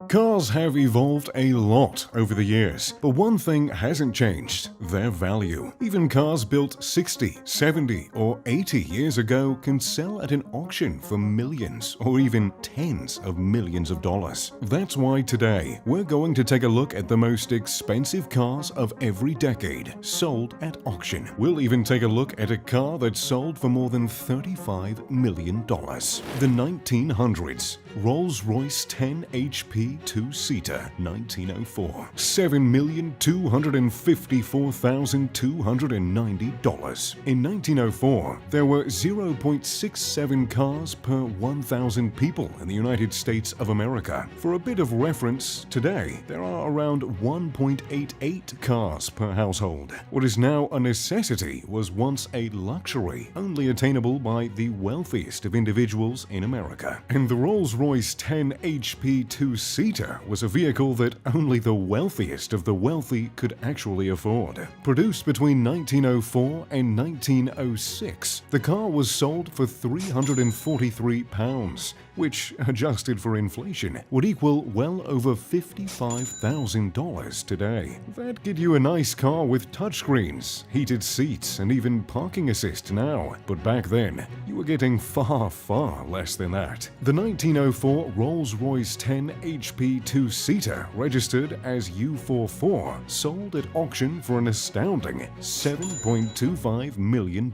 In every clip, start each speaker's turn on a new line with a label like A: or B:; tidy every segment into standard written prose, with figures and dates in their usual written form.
A: Cars have evolved a lot over the years, but one thing hasn't changed: their value. Even cars built 60, 70, or 80 years ago can sell at an auction for millions or even tens of millions of dollars. That's why today we're going to take a look at the most expensive cars of every decade sold at auction. We'll even take a look at a car that sold for more than $35 million. The 1900s Rolls-Royce 10 HP two-seater, 1904, $7,254,290. In 1904, there were 0.67 cars per 1,000 people in the United States of America. For a bit of reference, today there are around 1.88 cars per household. What is now a necessity was once a luxury, only attainable by the wealthiest of individuals in America. And the Rolls-Royce 10 HP two-seater was a vehicle that only the wealthiest of the wealthy could actually afford. Produced between 1904 and 1906, the car was sold for £343, which, adjusted for inflation, would equal well over $55,000 today. That'd get you a nice car with touchscreens, heated seats, and even parking assist now. But back then, you were getting far, far less than that. The 1904 Rolls-Royce 10 HP two-seater, registered as U44, sold at auction for an astounding $7.25 million.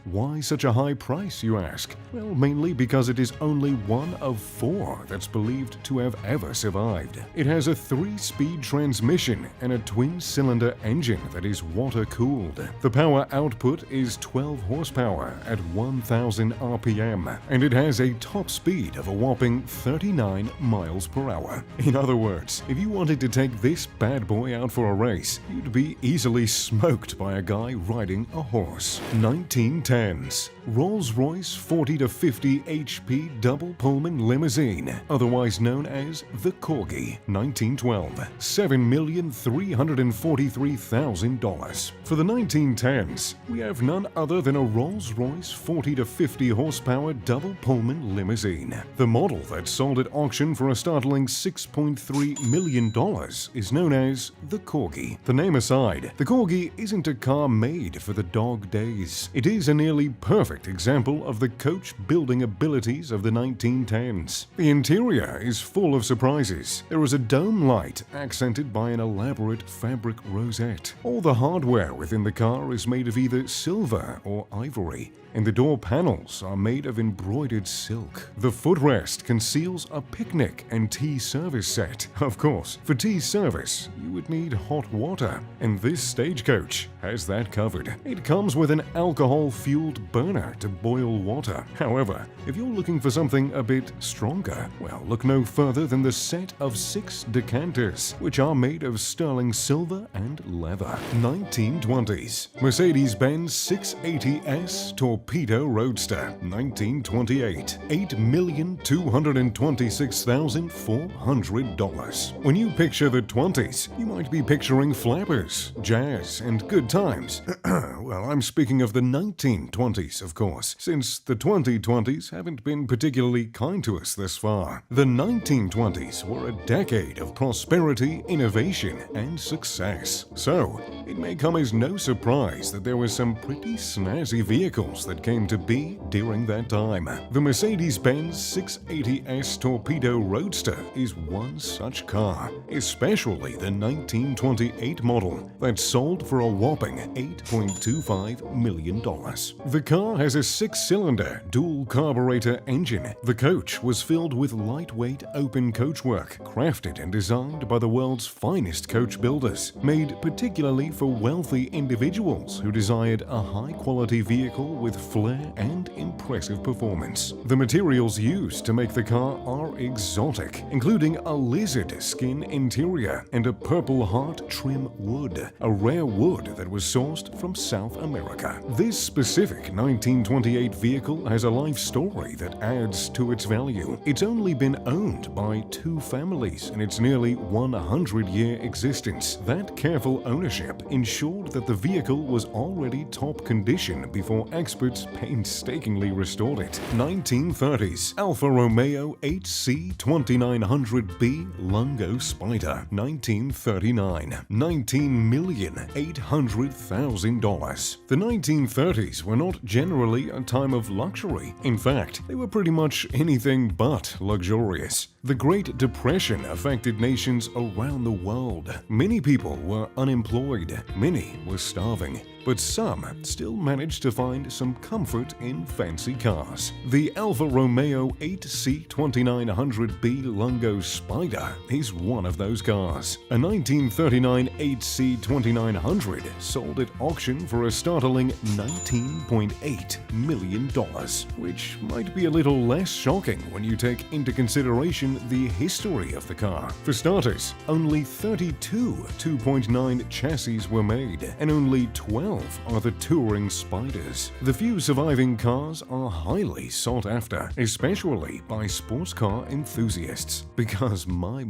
A: Why such a high price, you ask? Well, mainly because it is only one of four that's believed to have ever survived. It has a 3-speed transmission and a twin-cylinder engine that is water-cooled. The power output is 12 horsepower at 1,000 RPM, and it has a top speed of a whopping 39 miles per hour. In other words, if you wanted to take this bad boy out for a race, you'd be easily smoked by a guy riding a horse. 1910s Rolls-Royce 40 to 50 HP double Pullman limousine, otherwise known as the Corgi, 1912, $7,343,000. For the 1910s, we have none other than a Rolls-Royce 40 to 50 horsepower double Pullman limousine. The model that sold at auction for a startling $6.3 million is known as the Corgi. The name aside, the Corgi isn't a car made for the dog days. It is a nearly perfect example of the coach building abilities of the 1910s. The interior is full of surprises. There is a dome light accented by an elaborate fabric rosette. All the hardware within the car is made of either silver or ivory, and the door panels are made of embroidered silk. The footrest conceals a picnic and tea service set. Of course, for tea service, you would need hot water, and this stagecoach has that covered. It comes with an alcohol-fueled burner to boil water. However, if you're looking for something a bit stronger, well, look no further than the set of 6 decanters, which are made of sterling silver and leather. 1920s Mercedes-Benz 680S Torpedo Roadster, 1928, $8,226,400. When you picture the 20s, you might be picturing flappers, jazz, and good times. Well, I'm speaking of the 1920s, of course, since the 2020s haven't been particularly kind to us thus far. The 1920s were a decade of prosperity, innovation, and success. So, it may come as no surprise that there were some pretty snazzy vehicles that came to be during that time. The Mercedes-Benz 680S Torpedo Roadster is one such car, especially the 1928 model that sold for a whopping $8.25 million. The car has a 6-cylinder dual carburetor engine. The coach was filled with lightweight open coachwork, crafted and designed by the world's finest coach builders, made particularly for wealthy individuals who desired a high-quality vehicle with flair and impressive performance. The materials used to make the car are exotic, including a lizard skin interior and a Purple Heart trim wood, a rare wood that was sourced from South America. This specific 1928 vehicle has a life story that adds to its value. It's only been owned by 2 families in its nearly 100-year existence. That careful ownership ensured that the vehicle was already top condition before experts painstakingly restored it. 1930s Alfa Romeo 8C2900B Lungo Spider. 1939, $19,800,000. The 1930s were not generally a time of luxury. In fact, they were pretty much anything but luxurious. The Great Depression affected nations around the world. Many people were unemployed, many were starving, but some still managed to find some comfort in fancy cars. The Alfa Romeo 8C2900B Lungo Spider is one of those cars. A 1939 8C2900 sold at auction for a startling $19.8 million, which might be a little less shocking when you take into consideration the history of the car. For starters, only 32 2.9 chassis were made, and only 12 are the touring Spiders. The few surviving cars are highly sought after, especially by sports car enthusiasts, because my,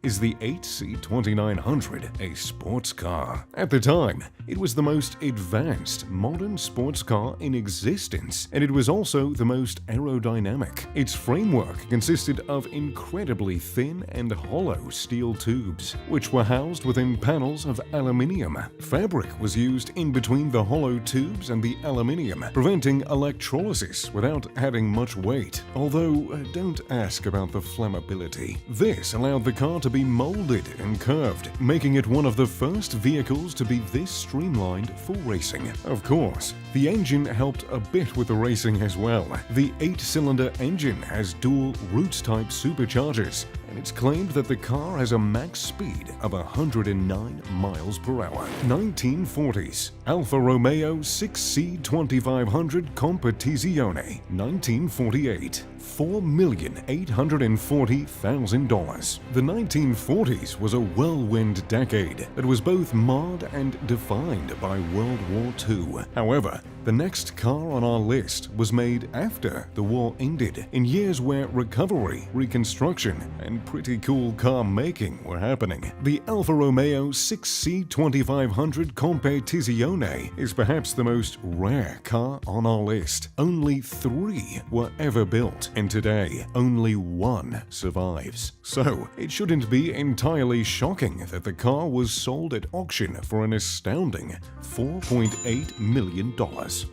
A: is the 8C2900 a sports car? At the time, it was the most advanced modern sports car in existence, and it was also the most aerodynamic. Its framework consisted of incredibly thin and hollow steel tubes, which were housed within panels of aluminium. Fabric was used in between the hollow tubes and the aluminium, preventing electrolysis without adding much weight. Although, don't ask about the flammability. This allowed the car to be molded and curved, making it one of the first vehicles to be this streamlined for racing. Of course, the engine helped a bit with the racing as well. The 8-cylinder engine has dual Roots-type superchargers, and it's claimed that the car has a max speed of 109 miles per hour. 1940s Alfa Romeo 6C2500 Competizione. 1948, $4,840,000. The 1940s was a whirlwind decade that was both marred and defined by World War II. However, the next car on our list was made after the war ended, in years where recovery, reconstruction, and pretty cool car making were happening. The Alfa Romeo 6C2500 Competizione is perhaps the most rare car on our list. Only 3 were ever built, and today only 1 survives. So, it shouldn't be entirely shocking that the car was sold at auction for an astounding $4.8 million.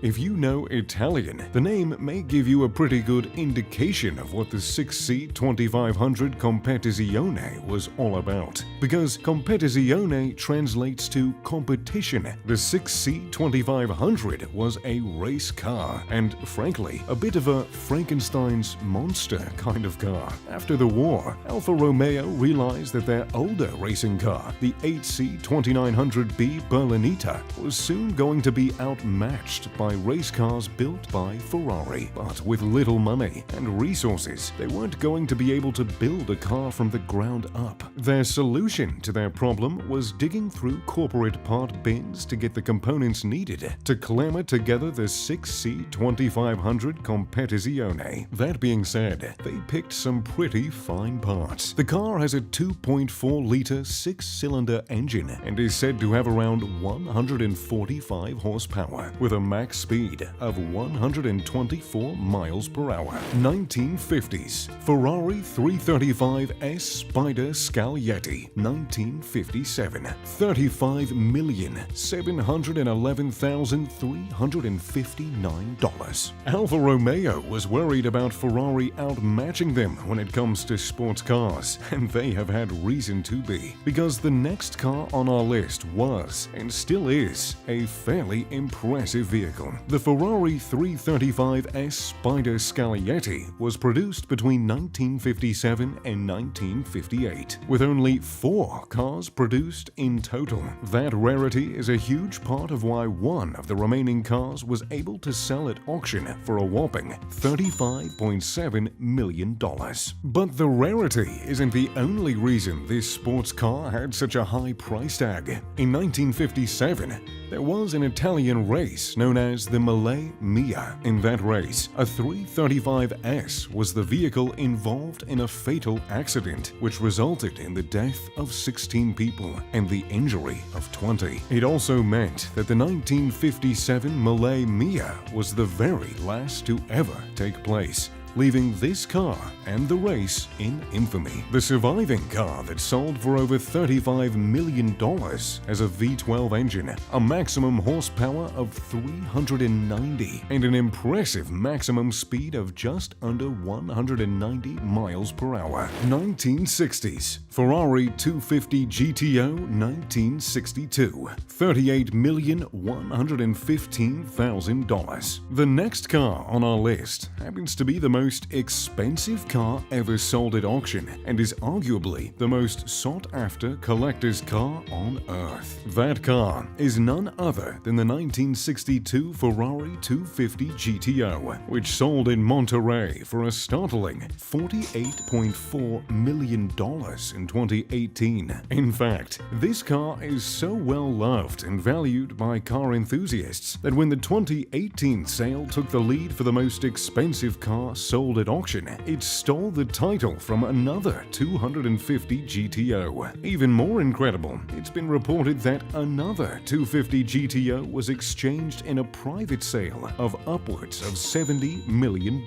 A: If you know Italian, the name may give you a pretty good indication of what the 6C2500 Competizione was all about, because Competizione translates to competition. The 6C2500 was a race car, and frankly, a bit of a Frankenstein's monster kind of car. After the war, Alfa Romeo realized that their older racing car, the 8C2900B Berlinetta, was soon going to be outmatched by race cars built by Ferrari. But with little money and resources, they weren't going to be able to build a car from the ground up. Their solution to their problem was digging through corporate part bins to get the components needed to clamor together the 6C2500 Competizione. That being said, they picked some pretty fine parts. The car has a 2.4-liter 6-cylinder engine and is said to have around 145 horsepower, with a max speed of 124 miles per hour. 1950s Ferrari 335S Spider Scaglietti. 1957, $35,711,359. Alfa Romeo was worried about Ferrari outmatching them when it comes to sports cars, and they have had reason to be, because the next car on our list was, and still is, a fairly impressive vehicle. The Ferrari 335S Spider Scaglietti was produced between 1957 and 1958, with only 4 cars produced in total. That rarity is a huge part of why one of the remaining cars was able to sell at auction for a whopping $35.7 million. But the rarity isn't the only reason this sports car had such a high price tag. In 1957, there was an Italian race known as the Mille Miglia. In that race, a 335S was the vehicle involved in a fatal accident, which resulted in the death of 16 people and the injury of 20. It also meant that the 1957 Malay Mia was the very last to ever take place, leaving this car and the race in infamy. The surviving car that sold for over $35 million has a V12 engine, a maximum horsepower of 390, and an impressive maximum speed of just under 190 miles per hour. 1960s Ferrari 250 GTO 1962, $38,115,000. The next car on our list happens to be the most expensive car ever sold at auction and is arguably the most sought-after collector's car on Earth. That car is none other than the 1962 Ferrari 250 GTO, which sold in Monterey for a startling $48.4 million in 2018. In fact, this car is so well loved and valued by car enthusiasts that when the 2018 sale took the lead for the most expensive car sold at auction, it stole the title from another 250 GTO. Even more incredible, it's been reported that another 250 GTO was exchanged in a private sale of upwards of $70 million.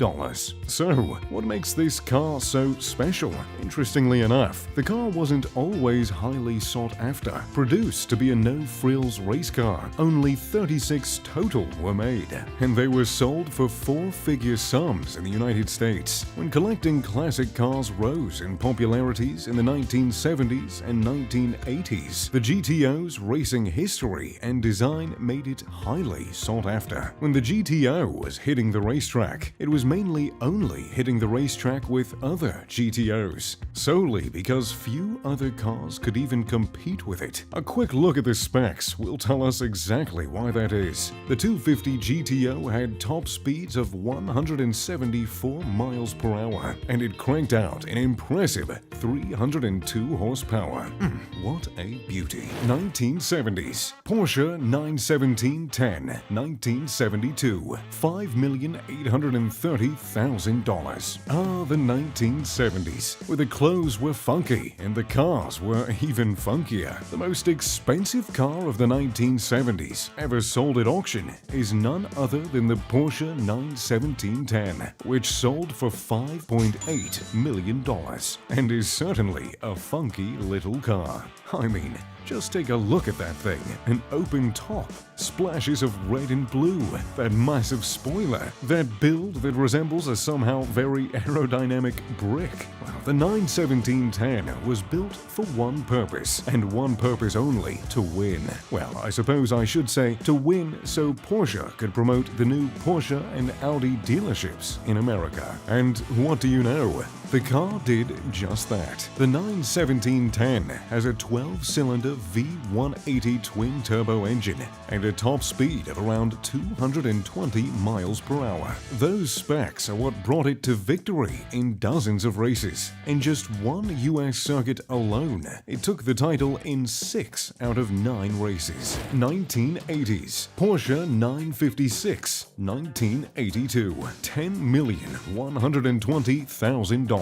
A: So, what makes this car so special? Interestingly enough, the car wasn't always highly sought after. Produced to be a no-frills race car, only 36 total were made, and they were sold for four-figure sums in the United States. When collecting classic cars rose in popularities in the 1970s and 1980s, the GTO's racing history and design made it highly sought after. When the GTO was hitting the racetrack, it was mainly only hitting the racetrack with other GTOs, solely because few other cars could even compete with it. A quick look at the specs will tell us exactly why that is. The 250 GTO had top speeds of 174 miles per hour, and it cranked out an impressive 302 horsepower. What a beauty. 1970s Porsche 91710 1972, $5,830,000. Ah, the 1970s, where the clothes were funky and the cars were even funkier. The most expensive car of the 1970s ever sold at auction is none other than the Porsche 91710, which sold for $5.8 million and is certainly a funky little car. I mean, just take a look at that thing. An open top, splashes of red and blue, that massive spoiler, that build that resembles a somehow very aerodynamic brick. Well, the 91710 was built for one purpose, and one purpose only: to win. Well, I suppose I should say to win so Porsche could promote the new Porsche and Audi dealerships in America. And what do you know? The car did just that. The 91710 has a 12-cylinder V180 twin-turbo engine and a top speed of around 220 miles per hour. Those specs are what brought it to victory in dozens of races. In just one US circuit alone, it took the title in 6 out of 9 races. 1980s Porsche 956 1982, $10,120,000.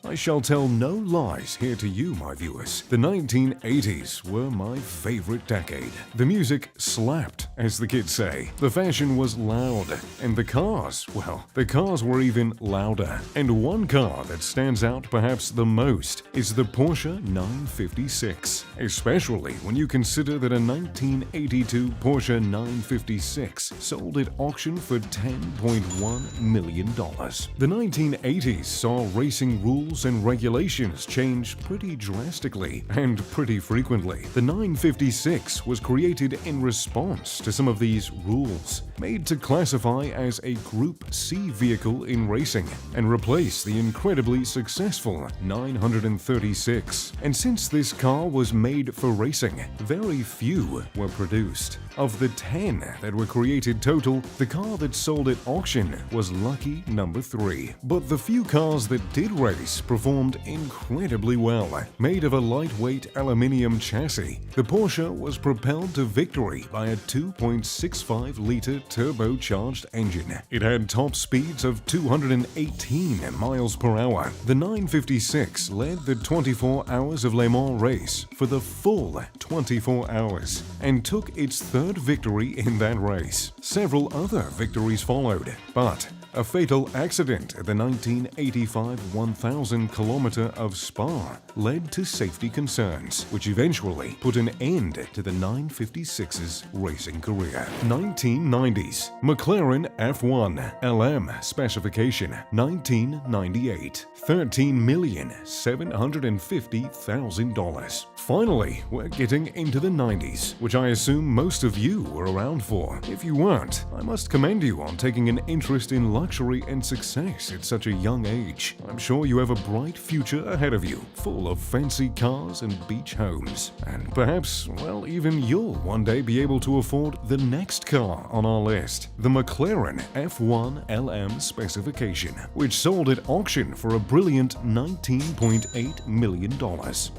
A: I shall tell no lies here to you, my viewers. The 1980s were my favorite decade. The music slapped, as the kids say. The fashion was loud, and the cars, well, the cars were even louder. And one car that stands out perhaps the most is the Porsche 956, especially when you consider that a 1982 Porsche 956 sold at auction for $10.1 million. The 1980s saw racing rules and regulations change pretty drastically and pretty frequently. The 956 was created in response to some of these rules, made to classify as a Group C vehicle in racing and replace the incredibly successful 936. And since this car was made for racing, very few were produced. Of the 10 that were created total, the car that sold at auction was lucky number 3. But the few cars that did race performed incredibly well. Made of a lightweight aluminium chassis, the Porsche was propelled to victory by a 2.65-liter turbocharged engine. It had top speeds of 218 miles per hour. The 956 led the 24 Hours of Le Mans race for the full 24 hours and took its third victory in that race. Several other victories followed, but a fatal accident at the 1985 1,000-kilometer of Spa led to safety concerns, which eventually put an end to the 956's racing career. 1990s McLaren F1 LM specification 1998, $13,750,000. Finally, we're getting into the 90s, which I assume most of you were around for. If you weren't, I must commend you on taking an interest in luxury and success at such a young age. I'm sure you have a bright future ahead of you, full of fancy cars and beach homes. And perhaps, well, even you'll one day be able to afford the next car on our list, the McLaren F1 LM specification, which sold at auction for a brilliant $19.8 million.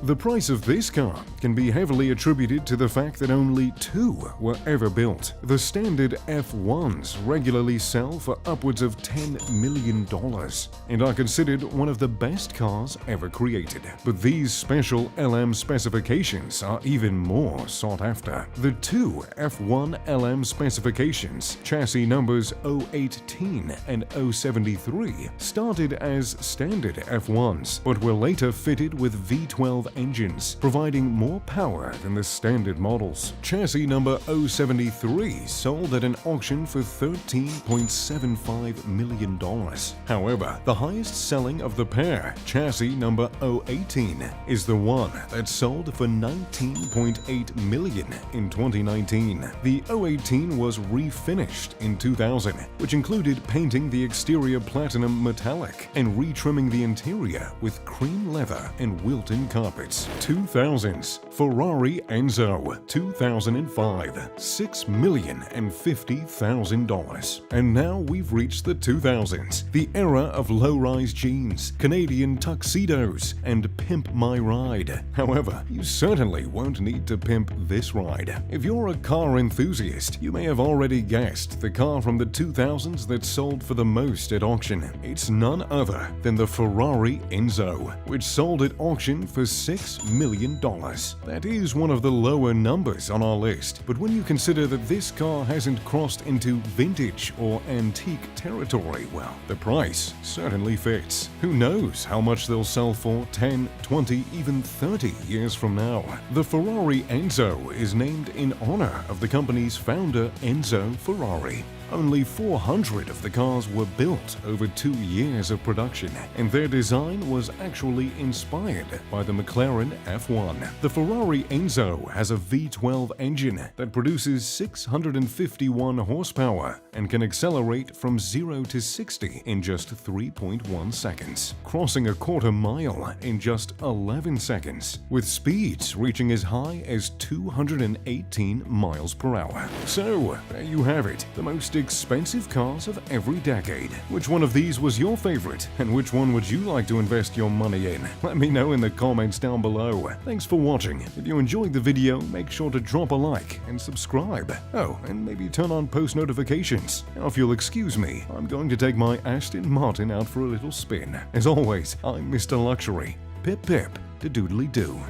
A: The price of this car can be heavily attributed to the fact that only two were ever built. The standard F1s regularly sell for upwards of $10 million and are considered one of the best cars ever created. But these special LM specifications are even more sought after. The two F1 LM specifications, chassis numbers 018 and 073, started as standard F1s, but were later fitted with V12 engines, providing more power than the standard models. Chassis number 073 sold at an auction for $13.75 million. However, the highest selling of the pair, chassis number 018, is the one that sold for $19.8 million in 2019. The 018 was refinished in 2000, which included painting the exterior platinum metallic and retrimming the interior with cream leather and Wilton carpets. 2000s Ferrari Enzo 2005, $6,050,000. And now we've reached the 2000s, the era of low-rise jeans, Canadian tuxedos, and pimp my ride. However, you certainly won't need to pimp this ride. If you're a car enthusiast, you may have already guessed the car from the 2000s that sold for the most at auction. It's none other than the Ferrari Enzo, which sold at auction for $6 million. That is one of the lower numbers on our list, but when you consider that this car hasn't crossed into vintage or antique territory, well, the price certainly fits. Who knows how much they'll sell for 10, 20, even 30 years from now. The Ferrari Enzo is named in honor of the company's founder, Enzo Ferrari. Only 400 of the cars were built over 2 years of production, and their design was actually inspired by the McLaren F1. The Ferrari Enzo has a V12 engine that produces 651 horsepower and can accelerate from 0 to 60 in just 3.1 seconds, crossing a quarter mile in just 11 seconds, with speeds reaching as high as 218 miles per hour. So, there you have it, the most expensive cars of every decade. Which one of these was your favorite, and which one would you like to invest your money in? Let me know in the comments down below. Thanks for watching. If you enjoyed the video, make sure to drop a like and subscribe. Oh, and maybe turn on post notifications. Now, if you'll excuse me, I'm going to take my Aston Martin out for a little spin. As always, I'm Mr. Luxury. Pip pip to doodly doo.